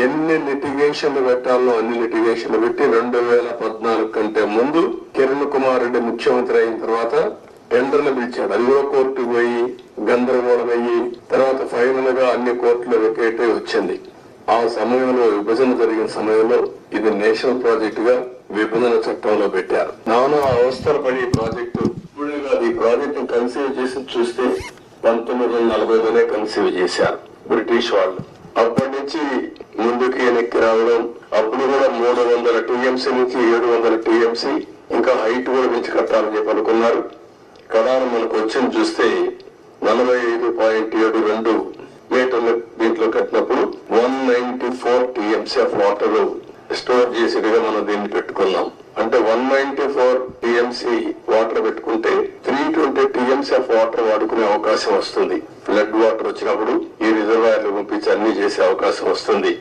ఎన్ని లిటిగేషన్లు పెట్టాలో అన్ని లిటిగేషన్లు పెట్టి 2014 కంటే ముందు కిరణ్ కుమార్ రెడ్డి ముఖ్యమంత్రి అయిన తర్వాత టెండర్లు పిలిచాడు. అది కూడా కోర్టుకు పోయి గందరగోళమయ్యి తర్వాత ఫైనల్ గా అన్ని కోర్టులు వెకేటే వచ్చింది. ఆ సమయంలో విభజన జరిగిన సమయంలో ఇది నేషనల్ ప్రాజెక్ట్ గా విభజన చట్టంలో పెట్టారు. నానా అవస్థలు పడి ఈ ప్రాజెక్టు ఇప్పుడే కాదు, ఈ ప్రాజెక్టు కన్సీవ్ చేసి చూస్తే 1940లోనే కన్సీవ్ చేశారు బ్రిటిష్ వాళ్ళు. అప్పటి నుంచి ముందుకి వెనక్కి రావడం, అప్పుడు కూడా 300 టీఎంసీ నుంచి 700 టీఎంసీ ఇంకా హైట్ కూడా పెంచి కట్టాలని చెప్పి అనుకున్నారు. కదా మనకు వచ్చింది చూస్తే 45.72 మీటర్లు దీంట్లో కట్టినప్పుడు 194 టీఎంసీ ఆఫ్ వాటర్ స్టోర్ చేసేట్టుగా మనం దీన్ని పెట్టుకున్నాం. అంటే 194 టీఎంసీ వాటర్ పెట్టుకుంటే 320 టీఎంసీ ఆఫ్ వాటర్ వాడుకునే అవకాశం వస్తుంది. ఫ్లడ్ వాటర్ వచ్చినప్పుడు ఈ రిజర్వాయర్లు పంపించి అన్ని చేసే అవకాశం వస్తుంది.